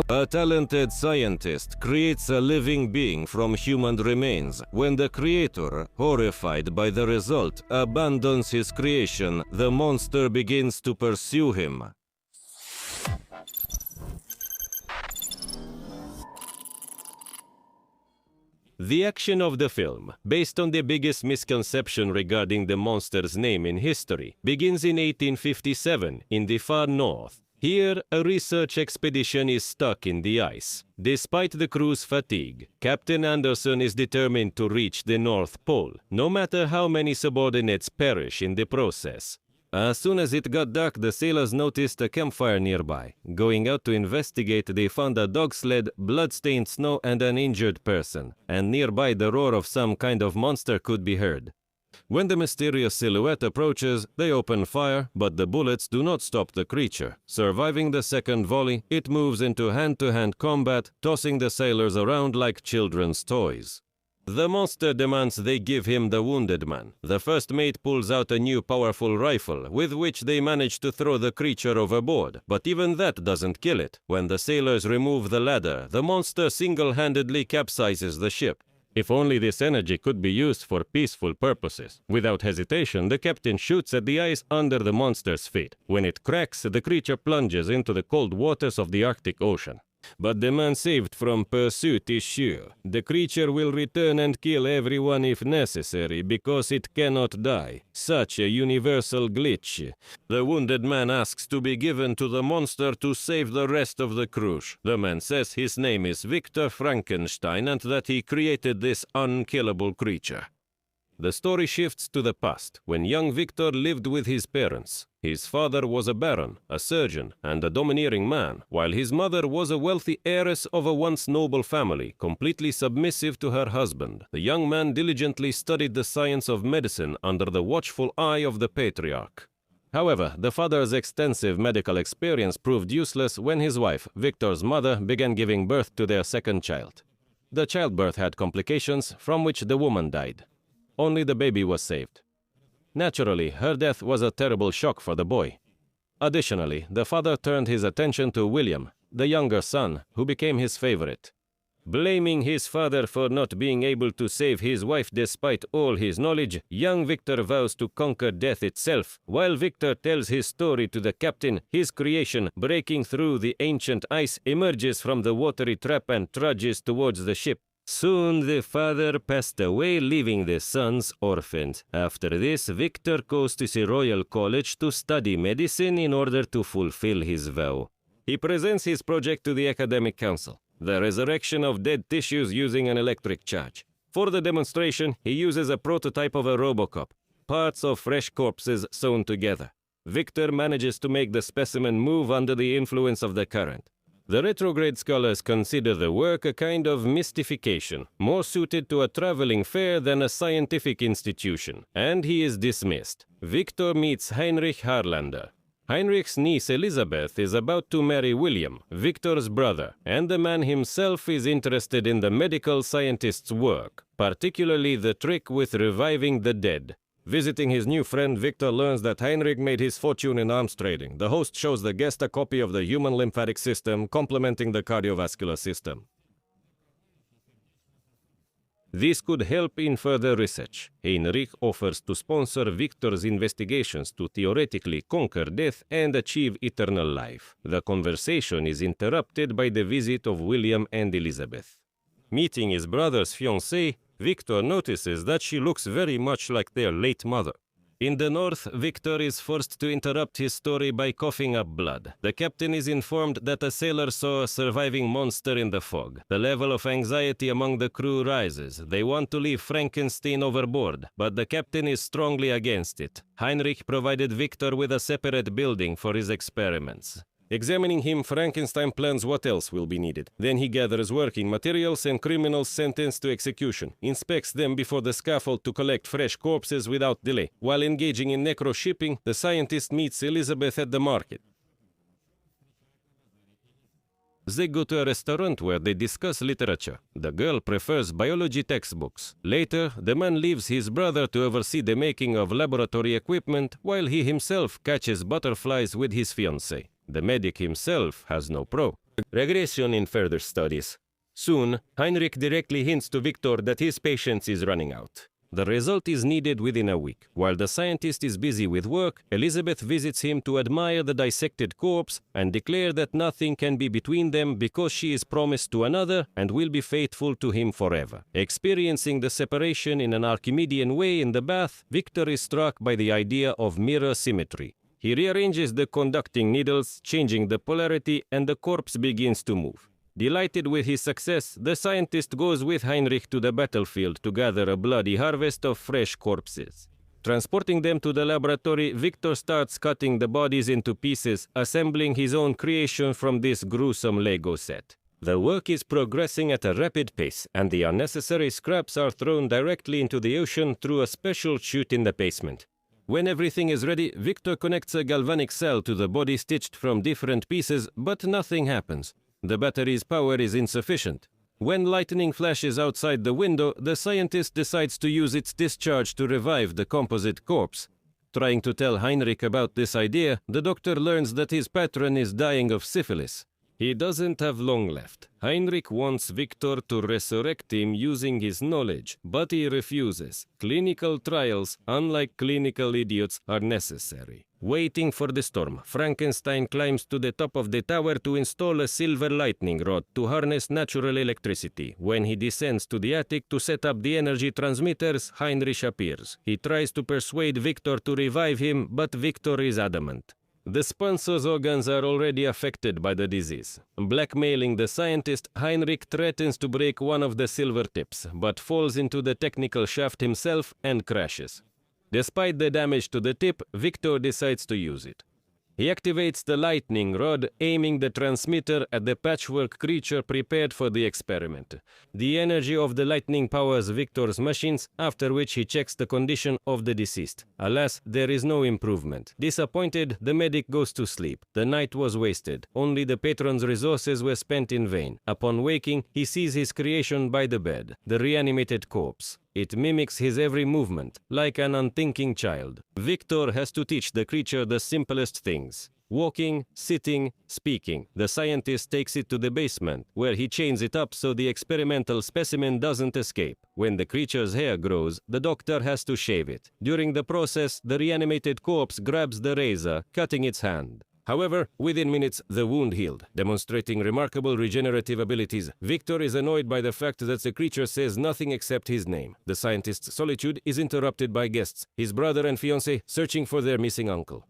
A talented scientist creates a living being from human remains. When the creator, horrified by the result, abandons his creation, the monster begins to pursue him. The action of the film, based on the biggest misconception regarding the monster's name in history, begins in 1857 in the far north. Here, a research expedition is stuck in the ice. Despite the crew's fatigue, Captain Anderson is determined to reach the North Pole, no matter how many subordinates perish in the process. As soon as it got dark, the sailors noticed a campfire nearby. Going out to investigate, they found a dog sled, blood-stained snow, and an injured person. And nearby, the roar of some kind of monster could be heard. When the mysterious silhouette approaches, they open fire, but the bullets do not stop the creature. Surviving the second volley, it moves into hand-to-hand combat, tossing the sailors around like children's toys. The monster demands they give him the wounded man. The first mate pulls out a new powerful rifle, with which they manage to throw the creature overboard, but even that doesn't kill it. When the sailors remove the ladder, the monster single-handedly capsizes the ship. If only this energy could be used for peaceful purposes. Without hesitation, the captain shoots at the ice under the monster's feet. When it cracks, the creature plunges into the cold waters of the Arctic Ocean. But the man saved from pursuit is sure. The creature will return and kill everyone if necessary, because it cannot die. Such a universal glitch. The wounded man asks to be given to the monster to save the rest of the crew. The man says his name is Victor Frankenstein and that he created this unkillable creature. The story shifts to the past, when young Victor lived with his parents. His father was a baron, a surgeon, and a domineering man, while his mother was a wealthy heiress of a once noble family, completely submissive to her husband. The young man diligently studied the science of medicine under the watchful eye of the patriarch. However, the father's extensive medical experience proved useless when his wife, Victor's mother, began giving birth to their second child. The childbirth had complications, from which the woman died. Only the baby was saved. Naturally, her death was a terrible shock for the boy. Additionally, the father turned his attention to William, the younger son, who became his favorite. Blaming his father for not being able to save his wife despite all his knowledge, young Victor vows to conquer death itself. While Victor tells his story to the captain, his creation, breaking through the ancient ice, emerges from the watery trap and trudges towards the ship. Soon the father passed away, leaving the sons orphaned. After this, Victor goes to the Royal College to study medicine in order to fulfill his vow. He presents his project to the academic council, the resurrection of dead tissues using an electric charge. For the demonstration, he uses a prototype of a Robocop, parts of fresh corpses sewn together. Victor manages to make the specimen move under the influence of the current. The retrograde scholars consider the work a kind of mystification, more suited to a traveling fair than a scientific institution, and he is dismissed. Victor meets Heinrich Harlander. Heinrich's niece Elizabeth is about to marry William, Victor's brother, and the man himself is interested in the medical scientist's work, particularly the trick with reviving the dead. Visiting his new friend, Victor learns that Heinrich made his fortune in arms trading. The host shows the guest a copy of the human lymphatic system, complementing the cardiovascular system. This could help in further research. Heinrich offers to sponsor Victor's investigations to theoretically conquer death and achieve eternal life. The conversation is interrupted by the visit of William and Elizabeth. Meeting his brother's fiancée, Victor notices that she looks very much like their late mother. In the north, Victor is forced to interrupt his story by coughing up blood. The captain is informed that a sailor saw a surviving monster in the fog. The level of anxiety among the crew rises. They want to leave Frankenstein overboard, but the captain is strongly against it. Heinrich provided Victor with a separate building for his experiments. Examining him, Frankenstein plans what else will be needed. Then he gathers working materials and criminals sentenced to execution, inspects them before the scaffold to collect fresh corpses without delay. While engaging in necro-shipping, the scientist meets Elizabeth at the market. They go to a restaurant where they discuss literature. The girl prefers biology textbooks. Later, the man leaves his brother to oversee the making of laboratory equipment, while he himself catches butterflies with his fiancée. The medic himself has no pro. regression in further studies. Soon, Heinrich directly hints to Victor that his patience is running out. The result is needed within a week. While the scientist is busy with work, Elizabeth visits him to admire the dissected corpse and declare that nothing can be between them because she is promised to another and will be faithful to him forever. Experiencing the separation in an Archimedean way in the bath, Victor is struck by the idea of mirror symmetry. He rearranges the conducting needles, changing the polarity, and the corpse begins to move. Delighted with his success, the scientist goes with Heinrich to the battlefield to gather a bloody harvest of fresh corpses. Transporting them to the laboratory, Victor starts cutting the bodies into pieces, assembling his own creation from this gruesome Lego set. The work is progressing at a rapid pace, and the unnecessary scraps are thrown directly into the ocean through a special chute in the basement. When everything is ready, Victor connects a galvanic cell to the body stitched from different pieces, but nothing happens. The battery's power is insufficient. When lightning flashes outside the window, the scientist decides to use its discharge to revive the composite corpse. Trying to tell Heinrich about this idea, the doctor learns that his patron is dying of syphilis. He doesn't have long left. Heinrich wants Victor to resurrect him using his knowledge, but he refuses. Clinical trials, unlike clinical idiots, are necessary. Waiting for the storm, Frankenstein climbs to the top of the tower to install a silver lightning rod to harness natural electricity. When he descends to the attic to set up the energy transmitters, Heinrich appears. He tries to persuade Victor to revive him, but Victor is adamant. The sponsor's organs are already affected by the disease. Blackmailing the scientist, Heinrich threatens to break one of the silver tips, but falls into the technical shaft himself and crashes. Despite the damage to the tip, Victor decides to use it. He activates the lightning rod, aiming the transmitter at the patchwork creature prepared for the experiment. The energy of the lightning powers Victor's machines, after which he checks the condition of the deceased. Alas, there is no improvement. Disappointed, the medic goes to sleep. The night was wasted. Only the patron's resources were spent in vain. Upon waking, he sees his creation by the bed, the reanimated corpse. It mimics his every movement, like an unthinking child. Victor has to teach the creature the simplest things. Walking, sitting, speaking. The scientist takes it to the basement, where he chains it up so the experimental specimen doesn't escape. When the creature's hair grows, the doctor has to shave it. During the process, the reanimated corpse grabs the razor, cutting its hand. However, within minutes, the wound healed, demonstrating remarkable regenerative abilities. Victor is annoyed by the fact that the creature says nothing except his name. The scientist's solitude is interrupted by guests, his brother and fiancé searching for their missing uncle.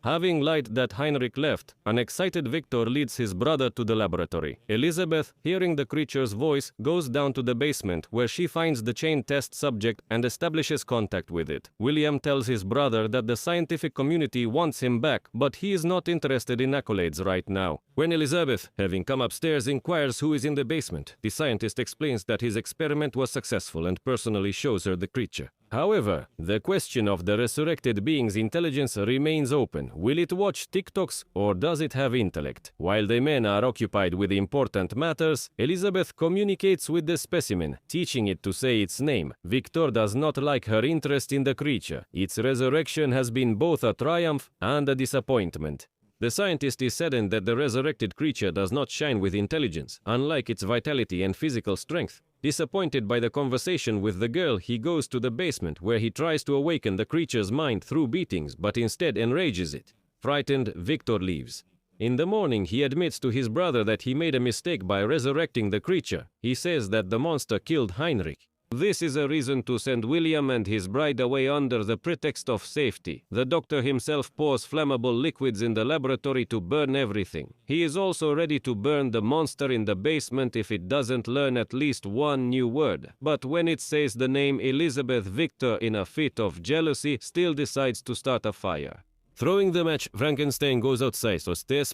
Having lied that Heinrich left, an excited Victor leads his brother to the laboratory. Elizabeth, hearing the creature's voice, goes down to the basement where she finds the chain test subject and establishes contact with it. William tells his brother that the scientific community wants him back, but he is not interested in accolades right now. When Elizabeth, having come upstairs, inquires who is in the basement, the scientist explains that his experiment was successful and personally shows her the creature. However, the question of the resurrected being's intelligence remains open. Will it watch TikToks or does it have intellect? While the men are occupied with important matters, Elizabeth communicates with the specimen, teaching it to say its name. Victor does not like her interest in the creature. Its resurrection has been both a triumph and a disappointment. The scientist is saddened that the resurrected creature does not shine with intelligence, unlike its vitality and physical strength. Disappointed by the conversation with the girl, he goes to the basement where he tries to awaken the creature's mind through beatings, but instead enrages it. Frightened, Victor leaves. In the morning, he admits to his brother that he made a mistake by resurrecting the creature. He says that the monster killed Heinrich. This is a reason to send William and his bride away under the pretext of safety. The doctor himself pours flammable liquids in the laboratory to burn everything. He is also ready to burn the monster in the basement if it doesn't learn at least one new word. But when it says the name Elizabeth, Victor, in a fit of jealousy, still decides to start a fire. Throwing the match, Frankenstein goes outside, the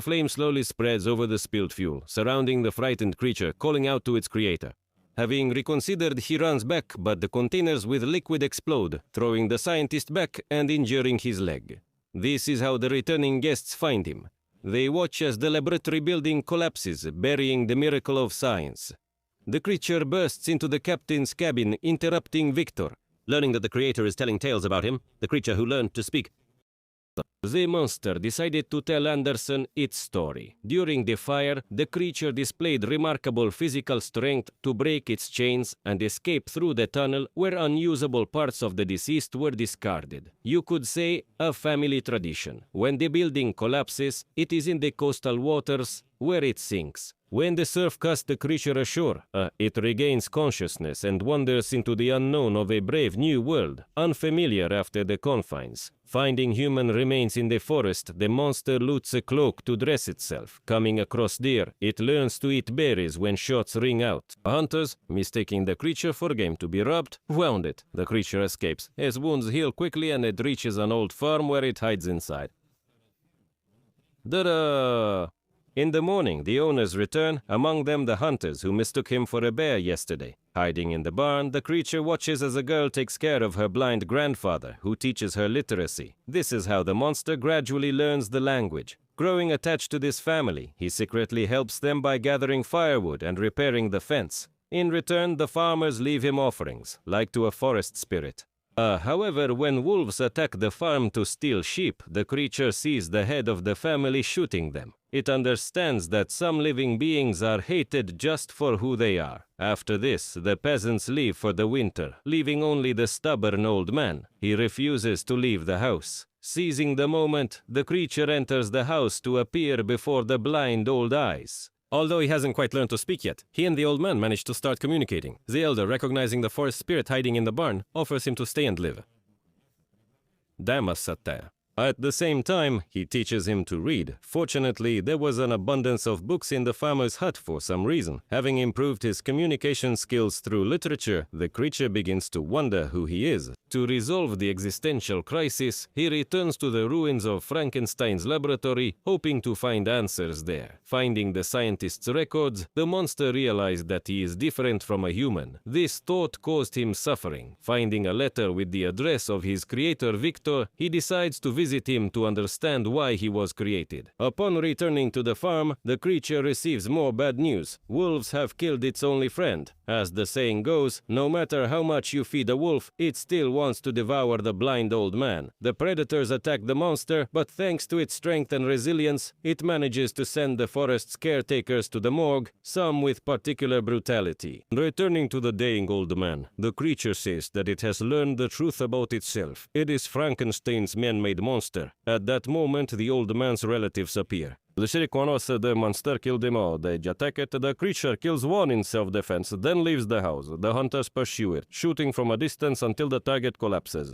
flame slowly spreads over the spilled fuel, surrounding the frightened creature, calling out to its creator. Having reconsidered, he runs back, but the containers with liquid explode, throwing the scientist back and injuring his leg. This is how the returning guests find him. They watch as the laboratory building collapses, burying the miracle of science. The creature bursts into the captain's cabin, interrupting Victor. Learning that the creator is telling tales about him, the creature who learned to speak The monster decided to tell Anderson its story. During the fire, the creature displayed remarkable physical strength to break its chains and escape through the tunnel where unusable parts of the deceased were discarded. You could say a family tradition. When the building collapses, it is in the coastal waters where it sinks. When the surf casts the creature ashore, it regains consciousness and wanders into the unknown of a brave new world, unfamiliar after the confines. Finding human remains in the forest, the monster loots a cloak to dress itself. Coming across deer, it learns to eat berries when shots ring out. Hunters, mistaking the creature for game to be robbed, wound it. The creature escapes. Its wounds heal quickly and it reaches an old farm where it hides inside. In the morning, the owners return, among them the hunters who mistook him for a bear yesterday. Hiding in the barn, the creature watches as a girl takes care of her blind grandfather, who teaches her literacy. This is how the monster gradually learns the language. Growing attached to this family, he secretly helps them by gathering firewood and repairing the fence. In return, the farmers leave him offerings, like to a forest spirit. However, when wolves attack the farm to steal sheep, the creature sees the head of the family shooting them. It understands that some living beings are hated just for who they are. After this, the peasants leave for the winter, leaving only the stubborn old man. He refuses to leave the house. Seizing the moment, the creature enters the house to appear before the blind old eyes. Although he hasn't quite learned to speak yet, he and the old man manage to start communicating. The elder, recognizing the forest spirit hiding in the barn, offers him to stay and live. Damasate. At the same time, he teaches him to read. Fortunately, there was an abundance of books in the farmer's hut for some reason. Having improved his communication skills through literature, the creature begins to wonder who he is. To resolve the existential crisis, he returns to the ruins of Frankenstein's laboratory, hoping to find answers there. Finding the scientist's records, the monster realized that he is different from a human. This thought caused him suffering. Finding a letter with the address of his creator Victor, he decides to visit him to understand why he was created. Upon returning to the farm, the creature receives more bad news. Wolves have killed its only friend. As the saying goes, no matter how much you feed a wolf, it still wants to devour the blind old man. The predators attack the monster, but thanks to its strength and resilience, it manages to send the forest's caretakers to the morgue, some with particular brutality. Returning to the dying old man, the creature says that it has learned the truth about itself. It is Frankenstein's man-made monster. At that moment, the old man's relatives appear. The monster killed them all. They attack it. The creature kills one in self-defense, then leaves the house. The hunters pursue it, shooting from a distance until the target collapses.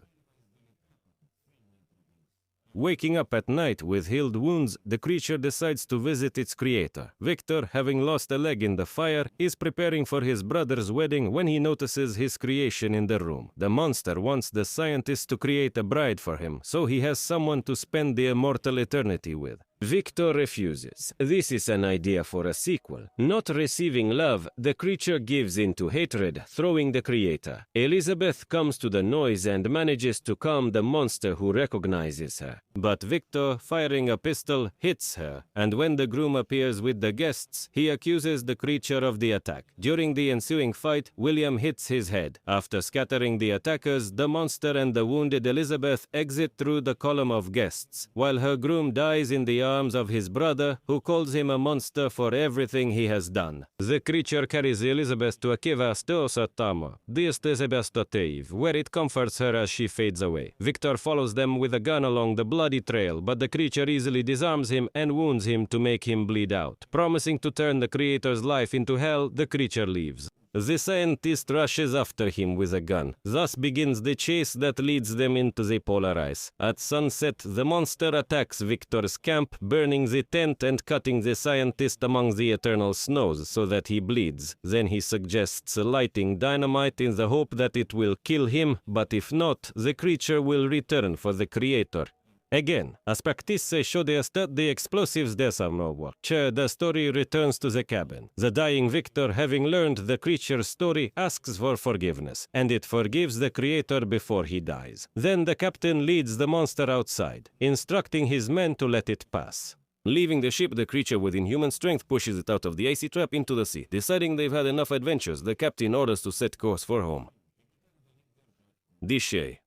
Waking up at night with healed wounds, the creature decides to visit its creator. Victor, having lost a leg in the fire, is preparing for his brother's wedding when he notices his creation in the room. The monster wants the scientist to create a bride for him, so he has someone to spend the immortal eternity with. Victor refuses. This is an idea for a sequel. Not receiving love, the creature gives in to hatred, throwing the creator. Elizabeth comes to the noise and manages to calm the monster who recognizes her. But Victor, firing a pistol, hits her, and when the groom appears with the guests, he accuses the creature of the attack. During the ensuing fight, William hits his head. After scattering the attackers, the monster and the wounded Elizabeth exit through the column of guests, while her groom dies in the arms of his brother, who calls him a monster for everything he has done. The creature carries Elizabeth to a Kivastos where it comforts her as she fades away. Victor follows them with a gun along the bloody trail, but the creature easily disarms him and wounds him to make him bleed out. Promising to turn the creator's life into hell, the creature leaves. The scientist rushes after him with a gun. Thus begins the chase that leads them into the polar ice. At sunset, the monster attacks Victor's camp, burning the tent and cutting the scientist among the eternal snows so that he bleeds. Then he suggests lighting dynamite in the hope that it will kill him, but if not, the creature will return for the creator. Again, aspectisse shows that the explosives disarm. The story returns to the cabin. The dying Victor, having learned the creature's story, asks for forgiveness, and it forgives the creator before he dies. Then the captain leads the monster outside, instructing his men to let it pass. Leaving the ship, the creature with inhuman strength pushes it out of the icy trap into the sea. Deciding they've had enough adventures, the captain orders to set course for home. Dishay.